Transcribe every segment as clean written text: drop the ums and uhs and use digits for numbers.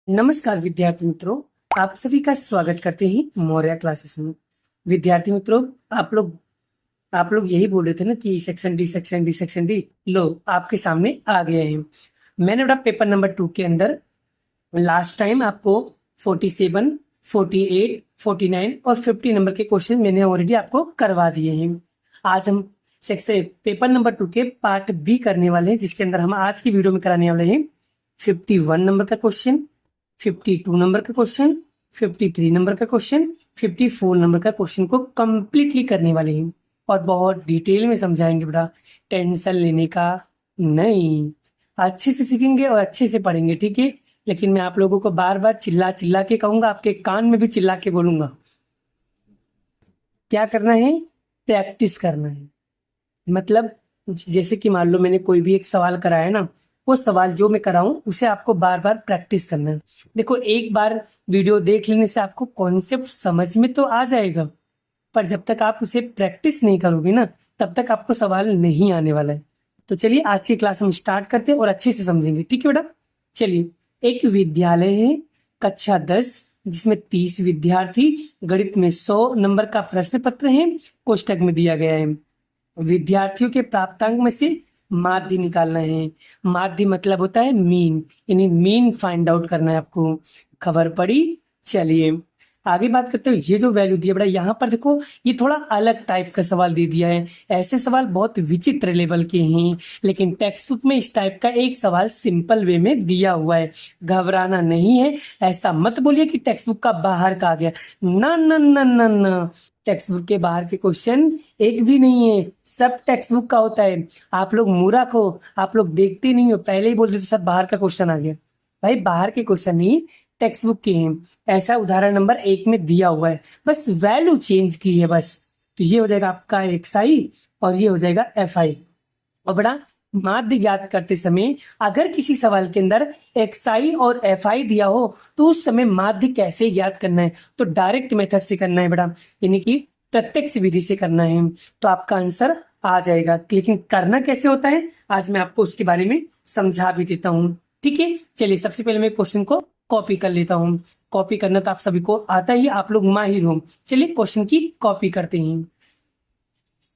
नमस्कार विद्यार्थी मित्रों, आप सभी का स्वागत करते हैं मौर्य क्लासेस में। विद्यार्थी मित्रों, आप लोग यही बोल रहे थे ना कि सेक्शन डी लो आपके सामने आ गए हैं। मैंने अपना पेपर नंबर 2 के अंदर लास्ट टाइम आपको 47, 48, 49 और 50 नंबर के क्वेश्चन मैंने ऑलरेडी आपको करवा दिए हैं। आज हम सेक्शन पेपर नंबर 2 के पार्ट बी करने वाले हैं, जिसके अंदर हम आज की वीडियो में कराने वाले हैं 51 नंबर का क्वेश्चन, 52 नंबर का क्वेश्चन, 53 नंबर का क्वेश्चन, 54 नंबर का क्वेश्चन को कंप्लीटली करने वाले हैं और बहुत डिटेल में समझाएंगे। बड़ा टेंशन लेने का नहीं, अच्छे से सीखेंगे और अच्छे से पढ़ेंगे, ठीक है। लेकिन मैं आप लोगों को बार बार चिल्ला चिल्ला के कहूंगा, आपके कान में भी चिल्ला के बोलूंगा। क्या करना है? प्रैक्टिस करना है। मतलब जैसे कि मान लो मैंने कोई भी एक सवाल कराया ना, वो सवाल जो मैं कराऊं उसे आपको बार बार प्रैक्टिस करना है। देखो, एक बार वीडियो देख लेने से आपको कॉन्सेप्ट समझ में तो आ जाएगा, पर जब तक आप उसे प्रैक्टिस नहीं करोगे ना, तब तक आपको सवाल नहीं आने वाला है। तो चलिए आज की क्लास हम स्टार्ट करते हैं और अच्छे से समझेंगे, ठीक है बेटा। चलिए, एक विद्यालय है, कक्षा 10, जिसमें 30 विद्यार्थी, गणित में 100 नंबर का प्रश्न पत्र है, कोष्टक में दिया गया है। विद्यार्थियों के प्राप्तांक में से माध्य निकालना है। माध्य मतलब होता है मीन, यानी मीन फाइंड आउट करना है आपको। खबर पड़ी? चलिए आगे बात करते हैं। ये जो वैल्यू दिया बड़ा, यहाँ पर देखो, ये थोड़ा अलग टाइप का सवाल दे दिया है। ऐसे सवाल बहुत विचित्र लेवल के हैं, लेकिन टेक्स्ट बुक में इस टाइप का एक सवाल सिंपल वे में दिया हुआ है। घबराना नहीं है। ऐसा मत बोलिए कि टेक्स्ट बुक का बाहर का आ गया। ना ना ना ना ना, टेक्स्ट बुक के बाहर के क्वेश्चन एक भी नहीं है, सब टेक्स्ट बुक का होता है। आप लोग मूर्ख हो, आप लोग देखते नहीं हो, पहले ही बोल देते सब बाहर का क्वेश्चन आ गया। भाई बाहर के क्वेश्चन नहीं, टेक्स्ट बुक के हैं। ऐसा उदाहरण नंबर 1 में दिया हुआ है, बस वैल्यू चेंज की है बस। तो ये हो जाएगा आपका XI और ये हो जाएगा FI। और बड़ा माध्य ज्ञात करते समय अगर किसी सवाल के अंदर XI और FI दिया हो तो उस समय माध्य कैसे ज्ञात करना है? तो डायरेक्ट मेथड से करना है बड़ा, यानी कि प्रत्यक्ष विधि से करना है, तो आपका आंसर आ जाएगा। लेकिन करना कैसे होता है आज मैं आपको उसके बारे में समझा भी देता हूँ, ठीक है। चलिए सबसे पहले मैं क्वेश्चन को कॉपी कर लेता हूँ। कॉपी करना तो आप सभी को आता ही, आप लोग माहिर हो। चलिए क्वेश्चन की कॉपी करते हैं।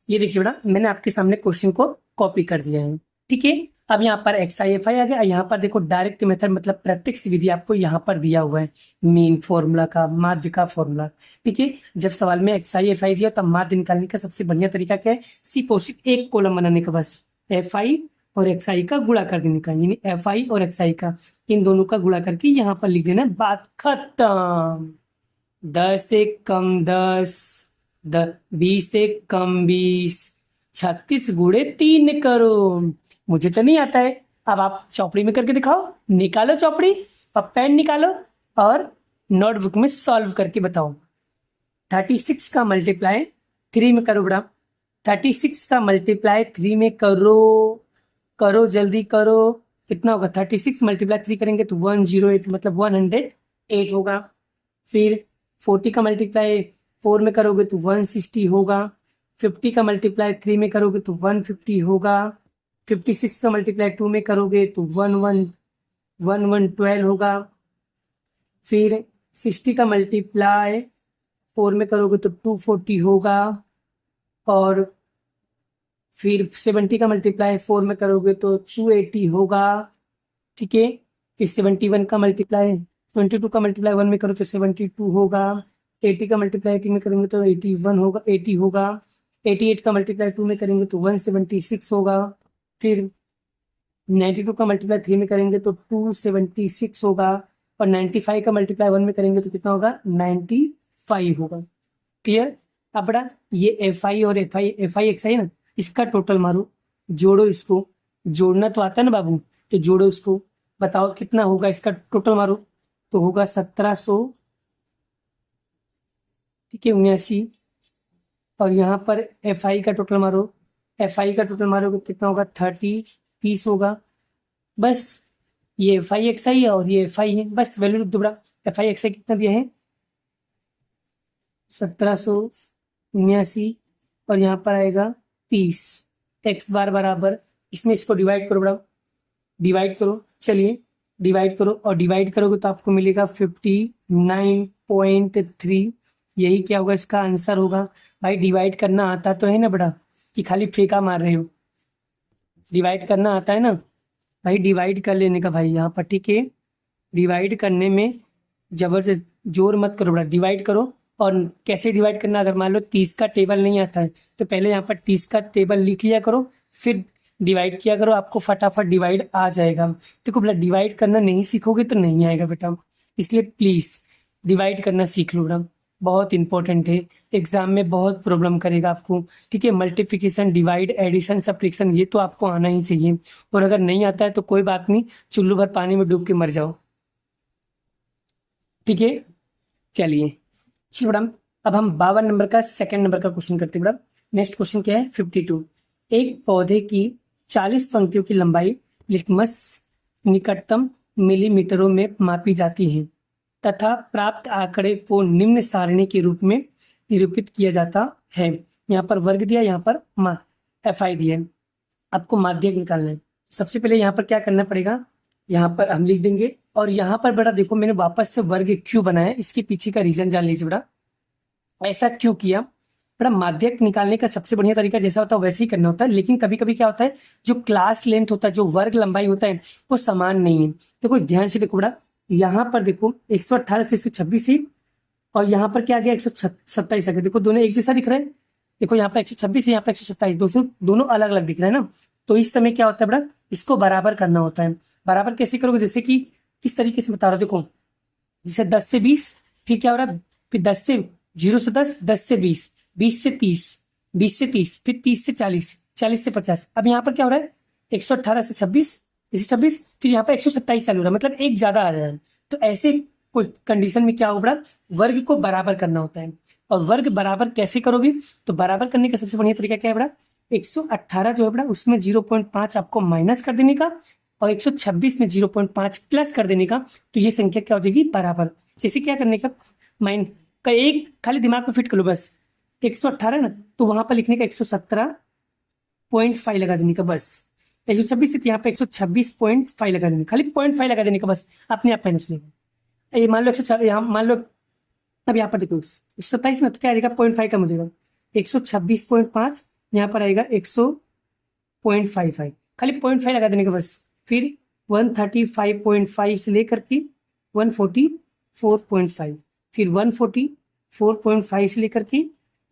ये देखिए बेटा, मैंने आपके सामने क्वेश्चन को कॉपी कर दिया है, ठीक है। अब यहाँ पर XI FI आ गया। यहाँ पर देखो डायरेक्ट मेथड मतलब प्रत्यक्ष विधि आपको यहाँ पर दिया हुआ है, मीन फॉर्मूला का, माध्य का फॉर्मूला, ठीक है। जब सवाल में XI FI दिया तब माध्य निकालने का सबसे बढ़िया तरीका क्या है? सिर्फ एक कॉलम बनाने का, बस FI और XI का गुणा कर देने का, यानी FI और XI का, इन दोनों का गुणा करके यहाँ पर लिख देना, बात खत्म। 10 से कम 10, 20 से कम 20, 36 गुणे 3 करो। मुझे तो नहीं आता है, अब आप चौपड़ी में करके दिखाओ। निकालो चौपड़ी और पेन निकालो और नोटबुक में सॉल्व करके बताओ। 36 का मल्टीप्लाई 3 में करो बेटा। 36 का मल्टीप्लाई 3 में करो, करो जल्दी करो। कितना होगा? 36 मल्टीप्लाई 3 करेंगे तो 108, मतलब 108 होगा। फिर 40 का मल्टीप्लाई 4 में करोगे तो 160 होगा। 50 का मल्टीप्लाई 3 में करोगे तो 150 होगा। 56 का मल्टीप्लाई 2 में करोगे तो 1112 होगा। फिर 60 का मल्टीप्लाई 4 में करोगे तो 240 होगा। और फिर 70 का मल्टीप्लाई 4 में करोगे तो 280 होगा, ठीक है। फिर 71 का मल्टीप्लाई 22 का मल्टीप्लाई 1 में करो तो 72 होगा। 80 का मल्टीप्लाई 18 में करेंगे तो 81 होगा, 80 होगा। 88 का मल्टीप्लाई 2 में करेंगे तो 176 होगा। फिर 92 का मल्टीप्लाई 3 में करेंगे तो 276 होगा। और 95 का मल्टीप्लाई 1 में करेंगे तो कितना होगा? 95 होगा। क्लियर? अब बड़ा ये FI और FI XI है ना, इसका टोटल मारो, जोड़ो इसको। जोड़ना तो आता है ना बाबू, तो जोड़ो इसको, बताओ कितना होगा इसका टोटल मारो। तो होगा 1700, ठीक है, 79। और यहाँ पर FI का टोटल मारो, FI का टोटल मारोगे कितना होगा? 30 होगा। बस ये FI XI है और ये FI है, बस वैल्यू लिख दो बड़ा। FI XI कितना दिया है? 1779। और यहाँ पर आएगा 30। x बार बराबर, इसमें इसको डिवाइड करो बड़ा, डिवाइड करो। चलिए डिवाइड करो, और डिवाइड करोगे तो आपको मिलेगा 59.3। यही क्या होगा, इसका आंसर होगा। भाई डिवाइड करना आता तो है ना बड़ा, कि खाली फेंका मार रहे हो? डिवाइड करना आता है ना भाई, डिवाइड कर लेने का भाई यहाँ पर, ठीक है। डिवाइड करने में जबरदस्त जोर मत करो बड़ा, डिवाइड करो। और कैसे डिवाइड करना, अगर मान लो 30 का टेबल नहीं आता है तो पहले यहाँ पर 30 का टेबल लिख लिया करो, फिर डिवाइड किया करो, आपको फटाफट डिवाइड आ जाएगा। देखो बेटा, डिवाइड करना नहीं सीखोगे तो नहीं आएगा बेटा, इसलिए प्लीज़ डिवाइड करना सीख लो बेटा, बहुत इंपॉर्टेंट है। एग्जाम में बहुत प्रॉब्लम करेगा आपको, ठीक है। मल्टीप्लिकेशन, डिवाइड, एडिशन, सब्ट्रैक्शन, ये तो आपको आना ही चाहिए। और अगर नहीं आता है तो कोई बात नहीं, चुल्लू भर पानी में डूब के मर जाओ, ठीक है। चलिए, चलिए मैडम, अब हम 52 नंबर का सेकंड नंबर का क्वेश्चन करते हैं मैडम। नेक्स्ट क्वेश्चन क्या है, 52। एक पौधे की 40 पंक्तियों की लंबाई लिटमस निकटतम मिलीमीटरों में मापी जाती है तथा प्राप्त आंकड़े को निम्न सारणी के रूप में निरूपित किया जाता है। यहाँ पर वर्ग दिया, यहाँ पर FI दिया है। आपको माध्यक निकालना है। सबसे पहले यहाँ पर क्या करना पड़ेगा, यहाँ पर हम लिख देंगे। और यहाँ पर बेटा देखो, मैंने वापस से वर्ग क्यों बनाया, इसके पीछे का रीजन जान लीजिए बेटा। ऐसा क्यों किया बेटा, माध्यक निकालने का सबसे बढ़िया तरीका जैसा होता है वैसे ही करना होता है, लेकिन कभी कभी क्या होता है, जो क्लास लेंथ होता है, जो वर्ग लंबाई होता है, वो समान नहीं है। देखो ध्यान से देखो बेटा, यहाँ पर देखो 118 से 126 ही, और यहाँ पर क्या आ गया 127 आ गया। देखो दोनों एक जैसा दिख रहा है। देखो यहाँ पर 126 है, यहाँ पर 127, दोनों अलग अलग दिख रहे हैं ना। तो इस समय क्या होता है बेटा, इसको बराबर करना होता है। बराबर कैसे करोगे, जैसे कि किस तरीके से बता रहा हूँ, देखो जैसे 10 से 20, फिर क्या हो रहा है, फिर 10 से 0 से 10, 10 से 20, 20 से 30, 20 से 30, फिर 30 से 40, 40 से 50। अब यहाँ पर क्या हो रहा है, 118 से 26, 126, फिर यहाँ पर 127 चालू हो रहा है, मतलब एक ज्यादा आ रहा है। तो ऐसे कुछ कंडीशन में क्या होगा, वर्ग को बराबर करना होता है। और वर्ग बराबर कैसे करोगे, तो बराबर करने का सबसे बढ़िया तरीका क्या है बेटा, 118 जो है बेटा उसमें 0.5 आपको माइनस कर देने का, और 126 में 0.5 प्लस कर देने का। तो ये संख्या क्या हो जाएगी, बराबर। जैसे क्या करने का, माइन का एक खाली दिमाग में फिट कर लो बस, 118 ना, तो वहां पर लिखने का 117.5 लगा देने का बस। 126 से यहाँ पे 126.5 लगा देने, खाली 0.5 लगा देने का बस, अपने आप माइनस लेगा। ये मान लो 100, यहाँ मान लो, अब यहाँ पर देखो 127 में तो क्या आएगा, 0.5 कम हो जाएगा, 126.5, यहाँ पर आएगा 100.55, खाली 0.5 लगा देने का बस। फिर 135.5 से लेकर के 144.5, फिर 144.5 से लेकर के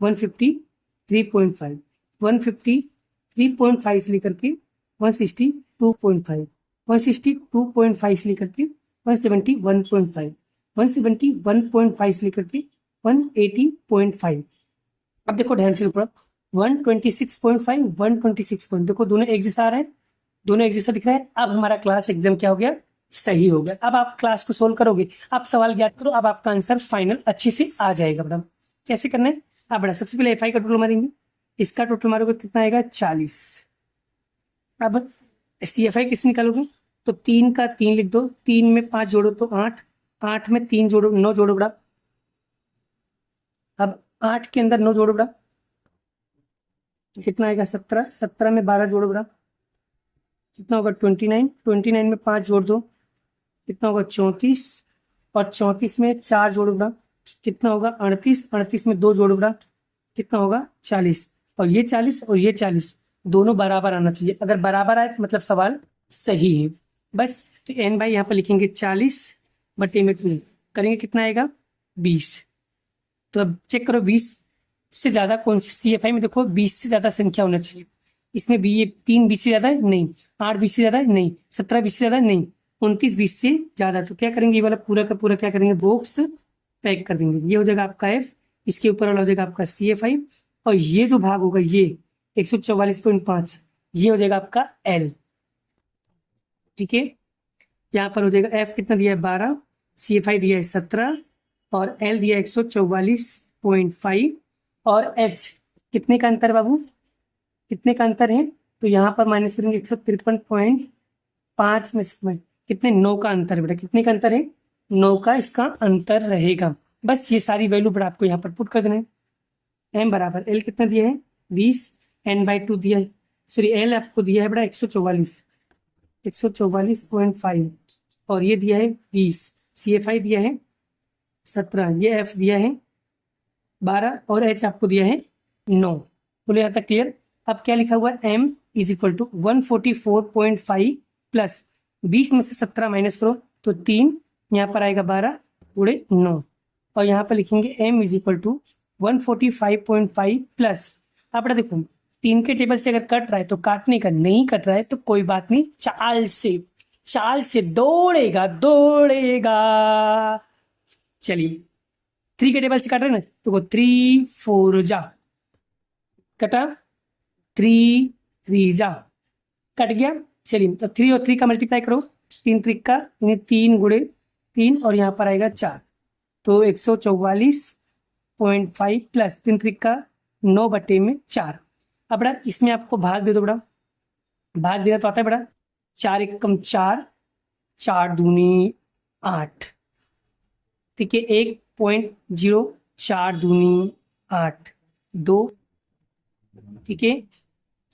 153.5, 153.5 से लेकर के 162.5, 162.5 से लेकर के 171.5, 171.5 से लेकर के 180.5। अब देखो ध्यान से ऊपर 126.5, 126 पॉइंट, देखो दोनों एक जैसा आ रहा है, दोनों एक जैसा दिख रहा है। अब हमारा क्लास एकदम क्या हो गया, सही हो गया। अब आप क्लास को सोल्व करोगे, आप सवाल ज्ञात करो, अब आपका आंसर फाइनल अच्छे से आ जाएगा। बड़ा कैसे करना है, आप बड़ा सबसे पहले FI का टोटल मारेंगे, इसका टोटल मारोगे कितना आएगा 40। अब CFI किससे निकालोगे, तो 3 का 3 लिख दो, 3 में 5 जोड़ो तो 8, 8 में 3 जोड़ो 9 जोड़ो बड़ा। अब 8 के अंदर 9 जोड़ो बड़ा, कितना आएगा 17, 17 में 12 जोड़ो बड़ा, कितना होगा 29, 29 में 5 जोड़ दो, कितना होगा 34, और 34 में 4 जोड़ बड़ा, कितना होगा 38, 38 में 2 जोड़ बड़ा, कितना होगा 40। और ये 40 और ये 40 दोनों बराबर आना चाहिए, अगर बराबर आए तो मतलब सवाल सही है बस। तो n बाई यहाँ पर लिखेंगे 40 बटे में 2 करेंगे, कितना आएगा 20। तो अब चेक करो 20 से ज्यादा कौन सी, CFI में देखो 20 से ज्यादा संख्या होना चाहिए। इसमें भी ये 3 20 से ज्यादा है नहीं, 8 20 से ज्यादा है नहीं, 17 20 से ज्यादा है नहीं, 29 20 से ज्यादा। तो क्या करेंगे, ये वाला पूरा का पूरा क्या करेंगे, बॉक्स पैक कर देंगे। ये हो जाएगा आपका F, इसके ऊपर वाला हो जाएगा आपका CFI, और ये जो भाग होगा ये 144.5, ये हो जाएगा आपका L, ठीक है। यहाँ पर हो जाएगा F कितना दिया है 12, CFI दिया है 17, और L दिया है 144.5, और H कितने का अंतर बाबू, कितने का अंतर है, तो यहाँ पर माइनस करेंगे 153.5 में कितने 9 का अंतर है बेटा, कितने का अंतर है 9 का इसका अंतर रहेगा। बस ये सारी वैल्यू बेटा आपको यहाँ पर पुट कर देना है। M बराबर L कितना दिया है 20, n/2 दिया है, सॉरी L आपको दिया है बेटा 144.5, और ये दिया है 20, CFI दिया है 17, ये F दिया है 12 और H आपको दिया है 9। बोले यहाँ तक क्लियर। अब क्या लिखा हुआ है, M is equal to 144.5 plus 20 में से 17 माइनस करो तो 3, यहाँ पर आएगा 12 गुणे 9 और यहाँ पर लिखेंगे M is equal to 145.5 plus, आप देखो 3 के टेबल से अगर कट रहा है तो काटने का, नहीं कट रहा है तो कोई बात नहीं, चाल से दौड़ेगा दौड़ेगा। चलिए 3 के टेबल से काट रहे हैं ना तो 3 4 जा, कटा 3 3 जा, कट गया। चलिए तो 3 और 3 का मल्टीप्लाई करो, 3 3 का यानी 3 गुणे 3 और यहाँ पर आएगा 4, तो 144.5 प्लस 3 3 का 9/4। अब बड़ा इसमें आपको भाग दे दो, बड़ा भाग देना तो आता है बड़ा, 4 एकम 4, 4 दूनी 8, ठीक है 1.0, 4 दूनी 8 2, ठीक है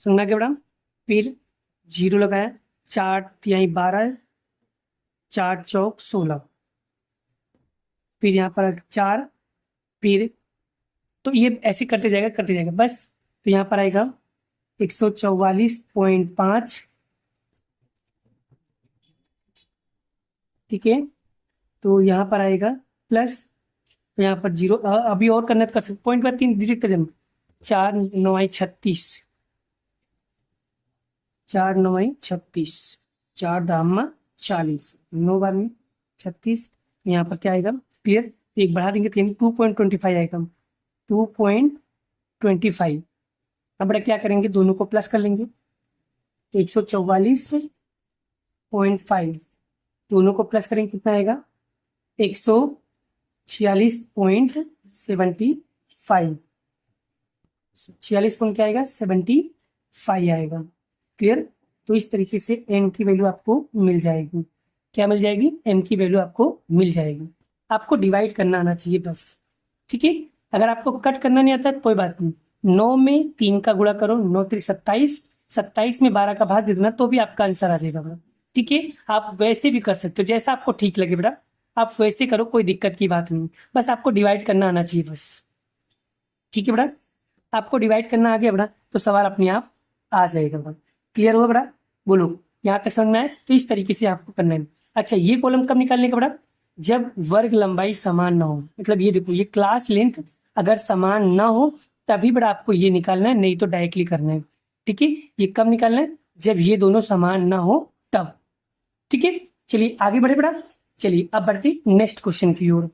सुनना क्या बड़ा, फिर 0 लगाया, 4 तिहाई 12, 4 चौक 16, फिर यहाँ पर 4, फिर तो ये ऐसे करते जाएगा बस। तो यहाँ पर आएगा 144.5, ठीक है तो यहाँ पर आएगा प्लस, तो यहाँ पर 0, अभी और करना तो कर सकते, पॉइंट पर 3 डिजिट का जन्म, 4 9 36, 4 9 36, 4 धामा 40, 9 बार में 36, यहाँ पर क्या आएगा क्लियर, एक बढ़ा देंगे तो 2.25 आएगा, 2.25। अब बड़ा क्या करेंगे, दोनों को प्लस कर लेंगे, 144.5 दोनों को प्लस करेंगे कितना आएगा, 146.75, 46 पॉइंट क्या आएगा 75 आएगा, क्लियर। तो इस तरीके से m की वैल्यू आपको मिल जाएगी, क्या मिल जाएगी, m की वैल्यू आपको मिल जाएगी। आपको डिवाइड करना आना चाहिए बस, ठीक है। अगर आपको कट करना नहीं आता कोई बात नहीं, 9 में 3 का गुणा करो, 9 3 27, 27 में 12 का भाग दे देना तो भी आपका आंसर आ जाएगा बेटा, ठीक है। आप वैसे भी कर सकते हो, जैसा आपको ठीक लगे बेटा आप वैसे करो, कोई दिक्कत की बात नहीं, बस आपको डिवाइड करना आना चाहिए बस, ठीक है बेटा। आपको डिवाइड करना आ गया बेटा तो सवाल अपने आप आ जाएगा बेटा, क्लियर हुआ बेटा, बोलो यहाँ तक समझ में आए। तो इस तरीके से आपको करना है। अच्छा ये कॉलम कब निकालने का बेटा, जब वर्ग लंबाई समान ना हो, मतलब ये देखो ये क्लास लेंथ अगर समान ना हो तभी बड़ा आपको ये निकालना है, नहीं तो डायरेक्टली करना है, ठीक है। ये कब निकालना है, जब ये दोनों समान ना हो तब, ठीक है। चलिए आगे बढ़े बड़ा, चलिए अब बढ़ते नेक्स्ट क्वेश्चन की ओर।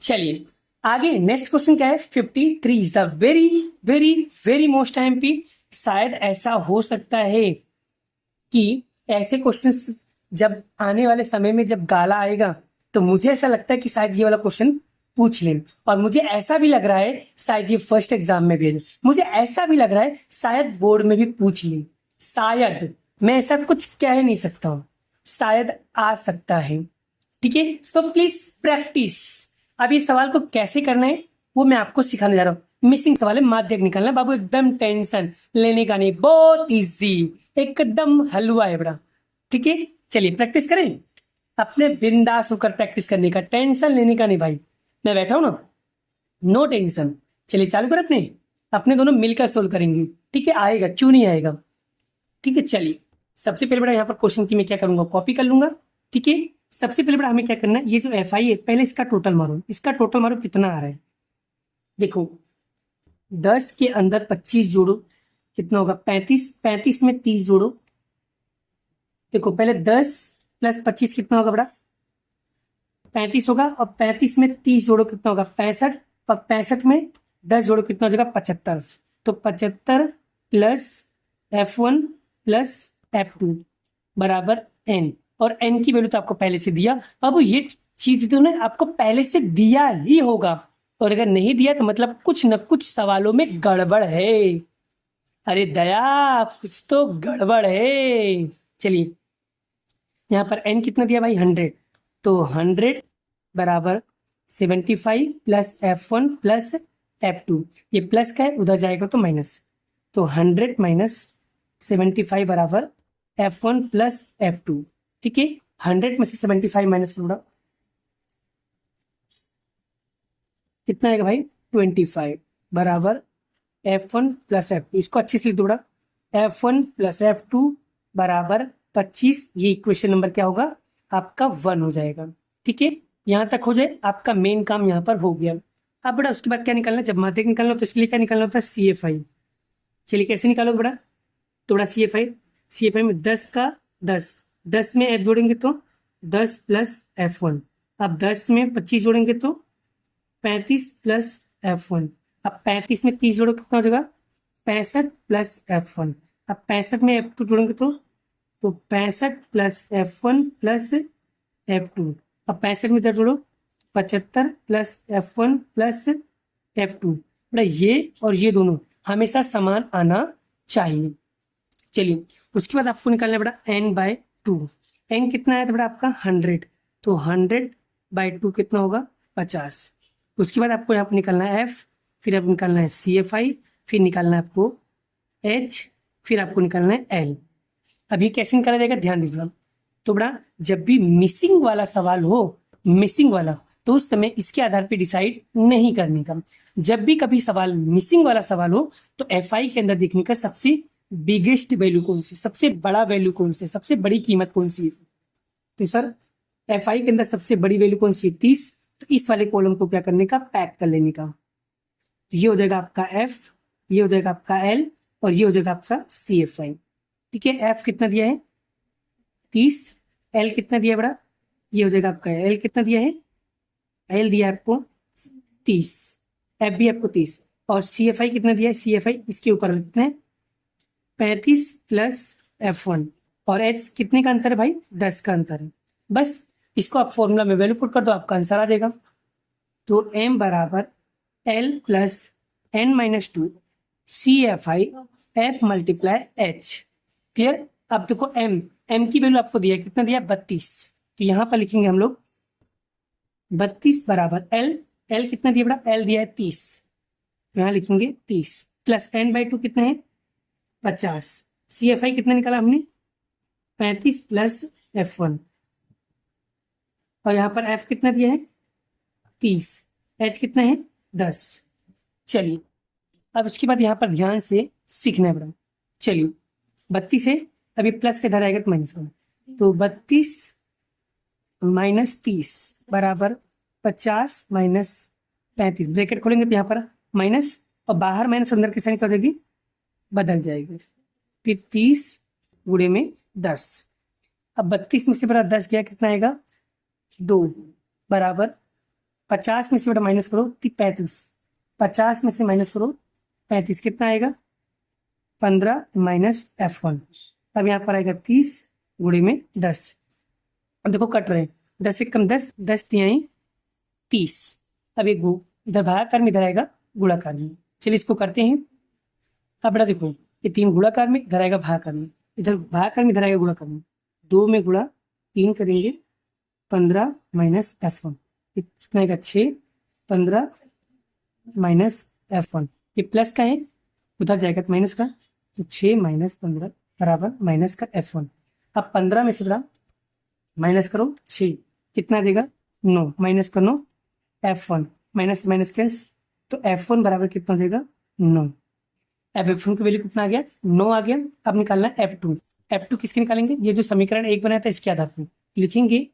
चलिए आगे नेक्स्ट क्वेश्चन क्या है, 53 is the very very very most MP. शायद ऐसा हो सकता है कि ऐसे क्वेश्चंस जब आने वाले समय में जब गाला आएगा तो मुझे ऐसा लगता है कि शायद ये वाला क्वेश्चन पूछ लें, और मुझे ऐसा भी लग रहा है शायद ये फर्स्ट एग्जाम में भी है, मुझे ऐसा भी लग रहा है शायद बोर्ड में भी पूछ लें, शायद, मैं ऐसा कुछ कह नहीं सकता हूं, शायद आ सकता है, ठीक है। So please practice. अब ये सवाल को कैसे करना है वो मैं आपको सिखाने जा रहा हूँ। मिसिंग सवाल है, माध्यक निकालना है बाबू, एकदम टेंशन लेने का नहीं, बहुत इजी, एकदम हलवा है बड़ा, ठीक है। चलिए प्रैक्टिस करें, अपने बिंदास होकर प्रैक्टिस करने का, टेंशन लेने का नहीं भाई, मैं बैठा हूं ना, नो टेंशन। चलिए चालू कर, अपने अपने दोनों मिलकर सोल्व करेंगे, ठीक है। आएगा क्यों नहीं आएगा, ठीक है। चलिए सबसे पहले बड़ा यहाँ पर क्वेश्चन की मैं क्या करूंगा, कॉपी कर लूंगा, ठीक है। सबसे पहले बड़ा हमें क्या करना है, ये जो FI है पहले इसका टोटल मारो, इसका टोटल मारो कितना आ रहा है, देखो 10 के अंदर 25 जोड़ो कितना होगा 35, 35 में 30 जोड़ो, देखो पहले 10 + 25 कितना होगा बड़ा 35 होगा, और 35 में 30 जोड़ो कितना होगा 65, और 65 में 10 जोड़ो कितना हो जाएगा 75, तो 75 + F1 + F2 बराबर n, और n की वैल्यू तो आपको पहले से दिया। अब ये चीज तो ना आपको पहले से दिया ही होगा, और अगर नहीं दिया तो मतलब कुछ न कुछ सवालों में गड़बड़ है, अरे दया कुछ तो गड़बड़ है। चलिए यहाँ पर n कितना दिया भाई 100, तो 100 बराबर 75 + F1 + F2, ये प्लस का है उधर जाएगा तो माइनस, तो 100 - 75 बराबर F1 + F2, ठीक है। 100 में से 75 माइनस करो बेटा, कितना आएगा भाई 25 बराबर F1 प्लस F2। इसको अच्छे से लिख दो बेटा, F1 प्लस F2 बराबर 25। ये इक्वेशन नंबर क्या होगा आपका 1 हो जाएगा। ठीक है, यहाँ तक हो जाए आपका मेन काम यहाँ पर हो गया। अब बेटा उसके बाद क्या निकालना है, जब माध्यक निकालना हो तो इसके लिए क्या निकालना होता है CFI। चलिए कैसे निकालोगे बेटा, तो बेटा CFI में 10 का 10 में F जोड़ेंगे तो 10 प्लस F1। अब 10 में 25 जोड़ेंगे तो 35 प्लस F1। अब 35 में 30 जोड़ो कितना हो जाएगा 65 प्लस F1। अब 65 में F2 जोड़ेंगे तो 65 प्लस F1 प्लस F2। अब 65 में इधर जोड़ो 75 प्लस F1 प्लस F2। बेटा ये और ये दोनों हमेशा समान आना चाहिए। चलिए उसके बाद आपको निकालना है बेटा n/2। n कितना है तो बेटा आपका 100, तो 100/2 कितना होगा 50। उसके बाद आपको यहाँ पर निकालना है F, फिर आपको निकालना है CFI, फिर निकालना है आपको H, फिर आपको निकालना है L। अभी कैसे निकाला जाएगा ध्यान दीजिएगा। तो बेटा जब भी मिसिंग वाला सवाल हो, मिसिंग वाला, तो उस समय इसके आधार पे डिसाइड नहीं करने का। जब भी कभी सवाल मिसिंग वाला सवाल हो तो FI के अंदर देखने का सबसे बिगेस्ट वैल्यू कौन सी, सबसे बड़ा वैल्यू कौन सी, सबसे बड़ी कीमत कौन सी है। तो सर FI के अंदर सबसे बड़ी वैल्यू कौन सी है 30। तो इस वाले कॉलम को क्या करने का पैक कर लेने का। तो ये हो जाएगा आपका F, ये हो जाएगा आपका L और ये हो जाएगा आपका CFI। ठीक है, F कितना दिया है 30, L कितना दिया है बड़ा, ये हो जाएगा आपका L कितना दिया है, L दिया है आपको 30, F भी आपको 30 और CFI कितना दिया है, CFI इसके ऊपर कितना है 35 प्लस F1 और H कितने का अंतर है भाई 10 का अंतर है। बस इसको आप फॉर्मूला में वैल्यू पुट कर दो, आपका आंसर आ जाएगा। तो M बराबर L plus n-2 CFI F multiply H। Clear. अब देखो M की वैल्यू आपको दिया कितना दिया 32, तो यहाँ पर लिखेंगे हम लोग 32 बराबर L कितना दिया बड़ा, L दिया है 30, तो यहाँ लिखेंगे 30 प्लस n/2 कितना है 50। CFI कितना निकाला हमने 35 प्लस F1 और यहाँ पर F कितना दिया है 30, H कितना है 10। चलिए अब उसके बाद यहाँ पर ध्यान से सीखना है बड़ा। चलिए 32 है, अभी प्लस के इधर आएगा तो माइनस होगा, तो 32 माइनस 30 बराबर 50 माइनस 35, ब्रैकेट खोलेंगे तो यहाँ पर माइनस और बाहर माइनस अंदर की साइन कर देगी बदल जाएगी, फिर 30 गुणे में 10। अब 32 में से बड़ा 10 गया कितना आएगा 2 बराबर 50 में से बड़ा माइनस करो 35, 50 में से माइनस करो 35 कितना आएगा 15 माइनस F1। अब यहाँ पर आएगा 30 गुणे में 10। अब देखो कट रहे हैं 10 से कम 10, 10 तिहाई 30। अब एक इधर भागाकार में इधर आएगा गुणाकार में। चलिए इसको करते हैं। अब बेटा देखो ये 3 गुणाकार में इधर आएगा भागाकार में, इधर भागाकार में इधर आएगा गुणाकार में, 2 में गुणा 3 करेंगे 15 माइनस F1 कितना आएगा 6, 15 माइनस F1 ये प्लस का है उधर जाएगा तो माइनस का, तो 6 माइनस 15 बराबर माइनस का F1। अब 15 में से बड़ा माइनस करो 6 कितना देगा 9, माइनस का 9 F1 माइनस माइनस कैंस, तो F1 बराबर कितना देगा 9। अब F1 की वैल्यू कितना आ गया 9 आ गया। अब निकालना है F2 किसके निकालेंगे, ये जो समीकरण 1 बनाया था इसके आधार पर लिखेंगे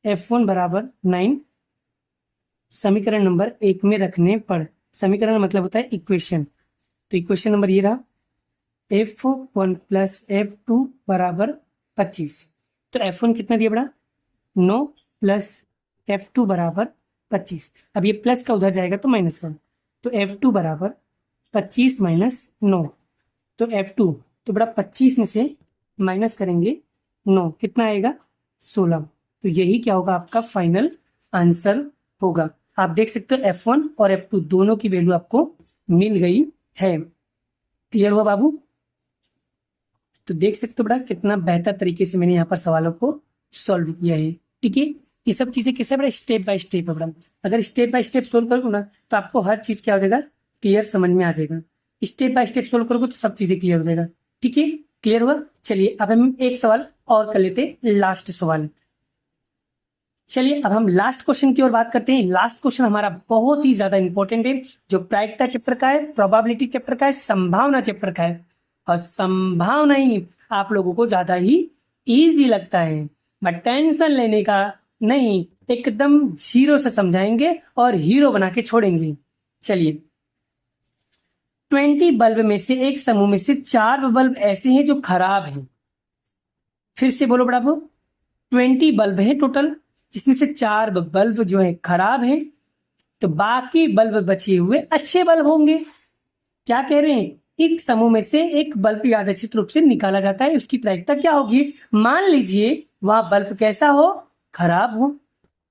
F1 बराबर 9 समीकरण नंबर 1 में रखने पर, समीकरण मतलब होता है इक्वेशन, तो इक्वेशन नंबर ये रहा F1 प्लस F2 बराबर 25। तो F1 कितना दिया बड़ा 9 प्लस F2 बराबर 25। अब ये प्लस का उधर जाएगा तो माइनस का, तो F2 बराबर 25 माइनस 9, तो F2 तो बड़ा 25 में से माइनस करेंगे 9 कितना आएगा 16। तो यही क्या होगा आपका फाइनल आंसर होगा। आप देख सकते हो F1 और F2 दोनों की वैल्यू आपको मिल गई है। क्लियर हुआ बाबू। तो देख सकते हो बड़ा कितना बेहतर तरीके से मैंने यहाँ पर सवालों को सॉल्व किया है। ठीक है, ये सब चीजें कैसे बड़ा स्टेप बाय स्टेप है बड़ा, अगर स्टेप बाय स्टेप सोल्व करोगे ना तो आपको हर चीज क्या हो जाएगा क्लियर समझ में आ जाएगा। स्टेप बाय स्टेप सोल्व करोगे तो सब चीजें क्लियर हो जाएगा। ठीक है, क्लियर हुआ। चलिए अब हम एक सवाल और कर लेते हैं, लास्ट सवाल। चलिए अब हम लास्ट क्वेश्चन की ओर बात करते हैं। लास्ट क्वेश्चन हमारा बहुत ही ज्यादा इंपॉर्टेंट है, जो प्रायिकता चैप्टर का है, प्रोबेबिलिटी चैप्टर का है, संभावना चैप्टर का है। और संभावना ही आप लोगों को ज्यादा ही इजी लगता है, बट टेंशन लेने का नहीं, एकदम जीरो से समझाएंगे और हीरो बना के छोड़ेंगे। चलिए, 20 बल्ब में से एक समूह में से 4 बल्ब ऐसे हैं जो खराब हैं। फिर से बोलो बड़ा, 20 बल्ब है टोटल, जिसमें से 4 बल्ब जो है खराब हैं, तो बाकी बल्ब बचे हुए अच्छे बल्ब होंगे। क्या कह रहे हैं, एक समूह में से एक बल्ब यादृच्छिक रूप से निकाला जाता है, उसकी प्रायिकता क्या होगी। मान लीजिए वहां बल्ब कैसा हो, खराब हो,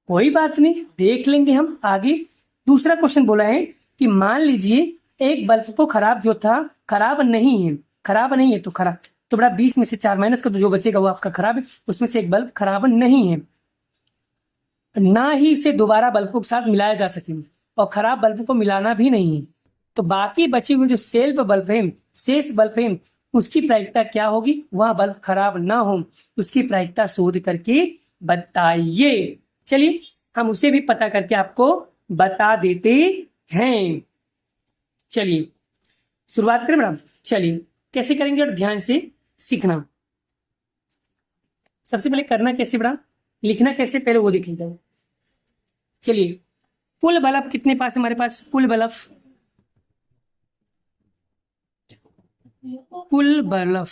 कोई बात नहीं, देख लेंगे हम आगे। दूसरा क्वेश्चन बोला है कि मान लीजिए एक बल्ब को खराब जो था, खराब नहीं है, खराब नहीं है तो खराब, तो बड़ा 20 में से 4 माइनस कर दो, जो बचेगा वो आपका खराब है, उसमें से एक बल्ब खराब नहीं है, ना ही इसे दोबारा बल्बों के साथ मिलाया जा सके, और खराब बल्ब को मिलाना भी नहीं है। तो बाकी बचे हुए जो सेल्फ बल्ब है, शेष बल्ब है, उसकी प्रायिकता क्या होगी, वह बल्ब खराब ना हो, उसकी प्रायिकता शोध करके बताइए। चलिए हम उसे भी पता करके आपको बता देते हैं। चलिए शुरुआत करें मैडम। चलिए कैसे करेंगे और ध्यान से सीखना। सबसे पहले करना कैसे बड़ा, लिखना कैसे, पहले वो देख लेते हैं। चलिए, कुल बल्ब कितने पास है हमारे पास, कुल बल्ब, कुल बल्ब,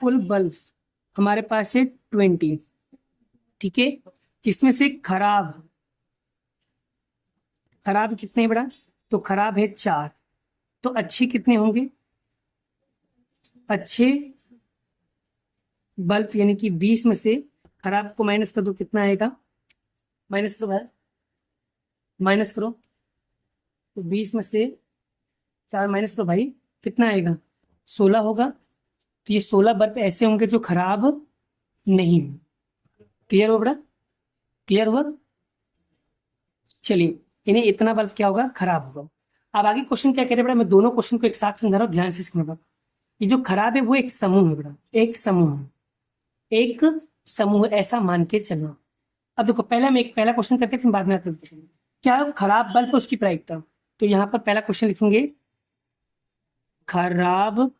कुल बल्ब हमारे पास है 20, ठीक है, जिसमें से खराब, खराब कितने बड़ा, तो खराब है 4, तो अच्छे कितने होंगे, अच्छे बल्ब यानी कि 20 में से खराब को माइनस कर दो, कितना आएगा, माइनस करो भाई, माइनस करो, तो 20 में से 4 माइनस करो भाई, कितना आएगा, 16 होगा। तो ये 16 बल्ब ऐसे होंगे जो खराब नहीं हो। क्लियर हो बड़ा, क्लियर हुआ। चलिए, इन्हें इतना बल्ब क्या होगा, खराब होगा। अब आगे क्वेश्चन क्या कह रहे हैं बड़ा, मैं दोनों क्वेश्चन को एक साथ समझा रहा हूँ, ध्यान से समझना। ये जो खराब है वो एक समूह है बड़ा, एक समूह है, एक समूह ऐसा मान के चलना। अब देखो पहले हम एक पहला क्वेश्चन करते हैं, फिर बाद में आते हैं क्या खराब बल्ब उसकी प्रायिकता। तो यहाँ पर पहला क्वेश्चन लिखेंगे, खराब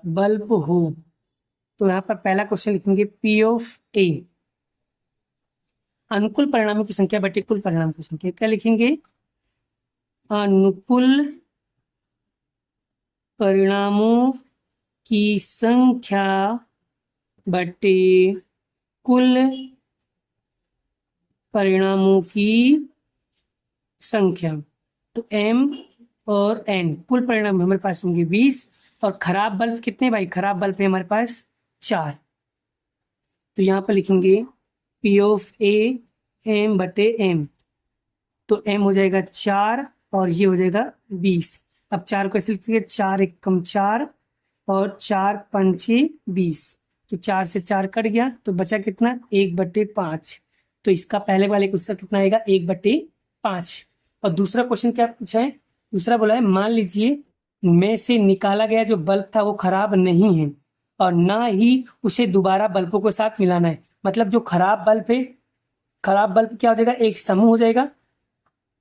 बल्ब हो, तो यहाँ पर पहला क्वेश्चन लिखेंगे पी ऑफ ए, अनुकूल परिणामों की संख्या बटे कुल परिणाम की संख्या, क्या लिखेंगे, अनुकूल परिणामों की संख्या बटे कुल परिणामों की संख्या। तो m और n कुल परिणाम हमारे पास होंगे 20, और खराब बल्ब कितने भाई, खराब बल्ब है हमारे पास 4। तो यहाँ पर लिखेंगे P ऑफ A m बटे m, तो m हो जाएगा 4 और ये हो जाएगा 20। अब 4 को ऐसे लिखेंगे, 4 एकम 4 और 4 पंचे 20, तो 4 से 4 कट गया, तो बचा कितना, 1/5। तो इसका पहले वाले क्वेश्चन कितना आएगा, 1/5। और दूसरा क्वेश्चन क्या पूछा है, दूसरा बोला है मान लीजिए में से निकाला गया जो बल्ब था वो खराब नहीं है, और ना ही उसे दोबारा बल्बों के साथ मिलाना है। मतलब जो खराब बल्ब है, खराब बल्ब क्या हो जाएगा, एक समूह हो जाएगा,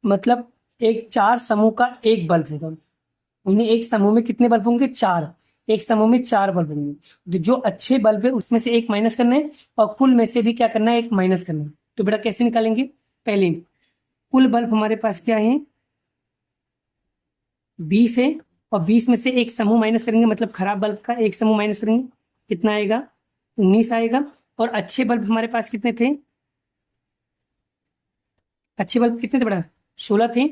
मतलब एक 4 समूह का एक बल्ब होगा। उन्हें एक समूह में कितने बल्ब होंगे, 4, एक समूह में 4 बल्ब होंगे। तो जो अच्छे बल्ब है उसमें से एक माइनस करना है, और कुल में से भी क्या करना है, एक माइनस करना है। तो बेटा कैसे निकालेंगे, पहले कुल बल्ब हमारे पास क्या है, 20 है, और 20 में से एक समूह माइनस करेंगे, मतलब खराब बल्ब का एक समूह माइनस करेंगे, कितना आएगा, 19 आएगा। और अच्छे बल्ब हमारे पास कितने थे, अच्छे बल्ब कितने थे बेटा, 16 थे।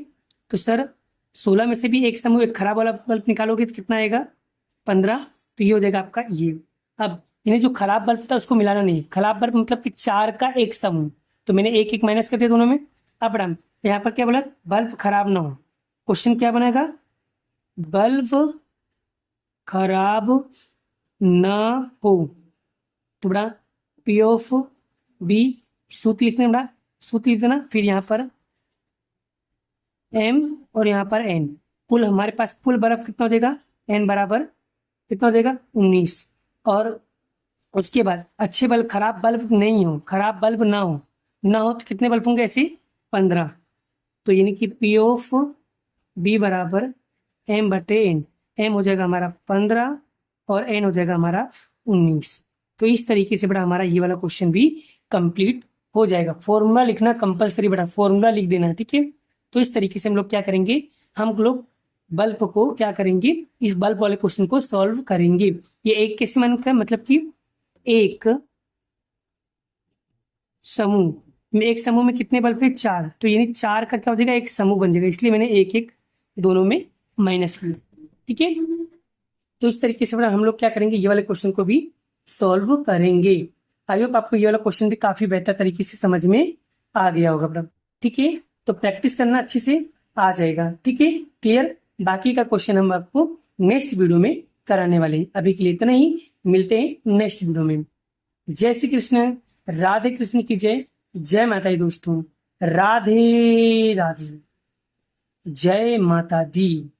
तो सर 16 में से भी एक समूह, एक खराब वाला बल्ब निकालोगे तो कितना आएगा, 15। तो ये हो जाएगा आपका ये। अब इन्हें जो खराब बल्ब था उसको मिलाना नहीं, खराब बल्ब मतलब कि 4 का एक समूह, तो मैंने एक एक माइनस कर दिया दोनों में। अब हम यहाँ पर क्या बोला, बल्ब खराब ना हो, क्वेश्चन क्या बनेगा, बल्ब खराब ना हो। तो बड़ा पी ऑफ बी, सूत्र लिखते हैं बड़ा, सूत्र लिख देना, फिर यहाँ पर m और यहाँ पर n, कुल हमारे पास कुल बर्फ कितना हो जाएगा, n बराबर कितना हो जाएगा 19। और उसके बाद अच्छे बल्ब, खराब बल्ब नहीं हो, खराब बल्ब ना हो तो कितने बल्ब होंगे ऐसे 15। तो यानी कि पी ऑफ बी बराबर एम बटे एन, एम हो जाएगा हमारा 15 और एन हो जाएगा हमारा 19। तो इस तरीके से बड़ा हमारा ये वाला क्वेश्चन भी कंप्लीट हो जाएगा। फॉर्मूला लिखना कंपलसरी, बड़ा फॉर्मूला लिख देना है, ठीक है। तो इस तरीके से हम लोग क्या करेंगे, हम लोग बल्ब को क्या करेंगे, इस बल्ब वाले क्वेश्चन को सॉल्व करेंगे। ये एक कैसे मान का मतलब कि एक समूह में कितने बल्ब है, 4। तो यानी 4 का क्या हो जाएगा, एक समूह बन जाएगा, इसलिए मैंने एक एक दोनों में माइनस किया, ठीक है। तो इस तरीके से हम लोग क्या करेंगे, ये वाले क्वेश्चन को भी सॉल्व करेंगे। आई होप आपको ये वाला क्वेश्चन भी काफी बेहतर तरीके से समझ में आ गया होगा बड़ा, ठीक है। तो प्रैक्टिस करना अच्छे से आ जाएगा, ठीक है, क्लियर। बाकी का क्वेश्चन हम आपको नेक्स्ट वीडियो में कराने वाले हैं। अभी के लिए इतना ही, मिलते हैं नेक्स्ट वीडियो में। जय श्री कृष्ण, राधे कृष्ण की जय, जय माता दी दोस्तों, राधे राधे, जय माता दी।